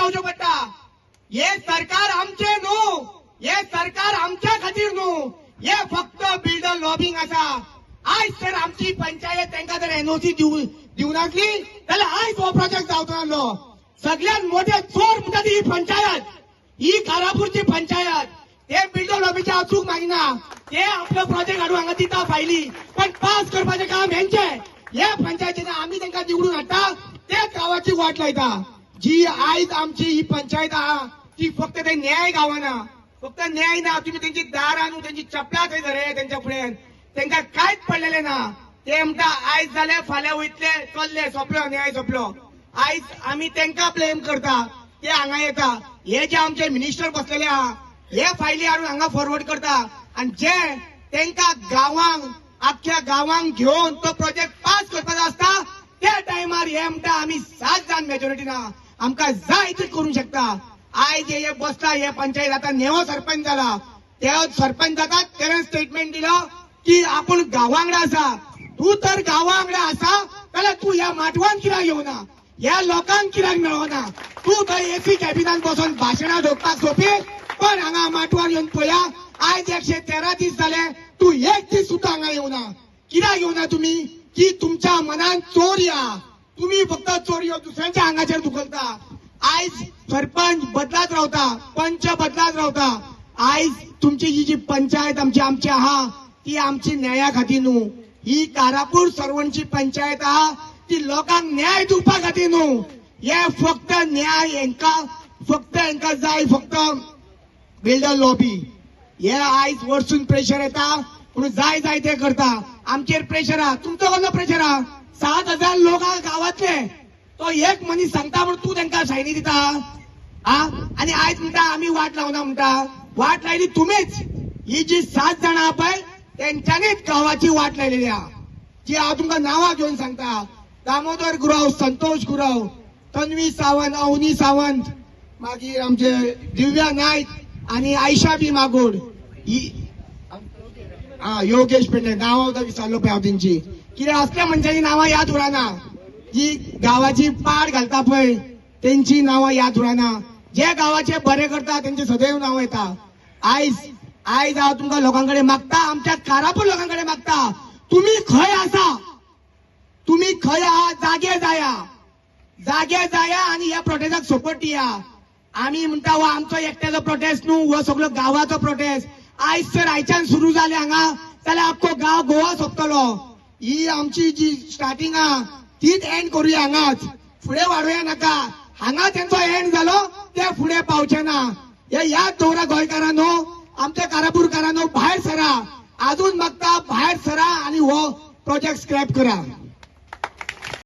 रावचो पडटा। हे सरकार आमचे न्हू, हे सरकार आमच्या खातीर न्हू, हे फक्त बिल्डर लॉबिंग आसा। आज जर आमची पंचायत तांकां जर एनओसी दिवनासली जाल्यार आयज हो प्रोजेक्ट जावचो नासलो। सगळ्यात मोठे चोर म्हणटा ती ही पंचायत, ही कारापूरची पंचायत। ते बिल्डर लॉबीचे अचूक मागिना, ते आपलो प्रोजेक्ट हाडून हांगा दिता फायली, पण पास करपाचें काम हेंचे। हे पंचायतीन आमी तांकां निवडून हाडटा, तेच गावाची वाट लायता। जी आयज आमची ही पंचायत आहा ती फक्त ते न्याय गावाना, फक्त न्याय ना। तुम्ही त्यांची दारां न्हू, त्यांची चपलां थंय धरले त्यांच्या फुड्यान, तांकां कांयच पडलेले ना। ते म्हणटा आयज जाले फाल्यां वयतले, चल्ले, सोंपलो न्याय सोंपलो। आयज आमी तांकां ब्लेम करता, ते हांगा येता। हे जे आमचे मिनिस्टर बसलेले आहा हे फायली हाडून हांगा फॉरवर्ड करता, आणि जे तांकां गांवांक अख्ख्या गांवांक घेऊन तो प्रोजेक्ट पास करपाचो आसता त्या टायमार हे म्हणटा आमी 7 जाण मेजॉरिटीन आहा, आमकां जाय ते करूंक शकता। आयज हे बसला, हे पंचायत आता नेवो सरपंच जाला, ते सरपंच जाता तेणें स्टेटमेंट दिलो की आपूण गांवांगडा आसा। तू तर गांवांगडा आसा जाल्यार तू ह्या माटवान कित्याक येवना, ह्या लोकांक कित्याक मेळना? तू थंय एसी कॅबिनात बसून भाशणां घेवपाक सोपी, पण हांगा माटवान येवन पळया, आयज 113 दीस जाले, तू एक दीस सुद्धा हांगा येवना। कित्याक येवना तुम्ही? की तुमच्या मनात चोरी आहा, तुम्ही फक्त चोरी दुसऱ्यांच्या आंगाचेर धुकलता। आयज सरपंच बदलात रावता, पंच बदलात रावता। आयज तुमची जी पंचायत आमची आहा ती आमची न्याया खातीर न्हू, ही कारापूर सरवणची पंचायत आहा ती लोकांक न्याय दिवपा खातीर न्हू। हे फक्त न्याय हेंका जाय, फक्त बिल्डर लॉबी। हे आयज वरसून प्रेशर येता म्हणून जाय ते करता। आमचेर प्रेशर आहा, तुमचो कसलो प्रेशर आहा? 7,000 लोक गावातले, तो एक मनीस सांगता म्हणून तू तांकां सायनी दिता आणि आयज म्हणटा आमी वाट लावना म्हणटा। वाट लायली तुम्हीच। ही जी 7 जाणां आहा पळय तेंच्यांनीच गावाची वाट लायलेली आहा, जी हांव तुमकां नांवां घेवन सांगता। दामोदर गुरव, संतोष गुरव, तन्वी सावंत, अवनी सावंत, मागीर आमचे दिव्या नायक आणि आयशा बी मागोड, योगेश पेडणे, नांवां सुद्दां विसरलो पळय हांव तेंची। कित्याक असल्या मनशांची नांवां याद उरना, जी गावाची पाड घालता पळय तेंची नांवां याद उरना। जे गावाचे बरे करता तेंचे सदैव नांव येता। आयज हांव तुमकां लोकांकडे मागता, आमच्या कारापूर लोकांकडे मागता, तुम्ही खंय आसा, तुम्ही खंय आहा, जागे जाया आणि या प्रोटेस्टाक सपोर्ट दिया। आम्ही म्हणटा हो आमचो एकट्याचो प्रोटेस्ट न्हू, हो सगळो गावाचो प्रोटेस्ट। आयज जर आयच्यान सुरू जाले हांगा जाल्यार आख्खो गांव गोवा सोंपतलो। ही आमची जी स्टार्टिंग आहा तीच एंड करूया हांगाच, फुडें वाडोवया नाका। हांगा तेंचो एंड जालो ते फुडें पावचे ना। हे याद दवरा गोंयकारांनो, आमच्या कारापूरकारांनो, भायर सरा। अजून मागता भायर सरा आणि हो प्रोजेक्ट स्क्रॅप करा।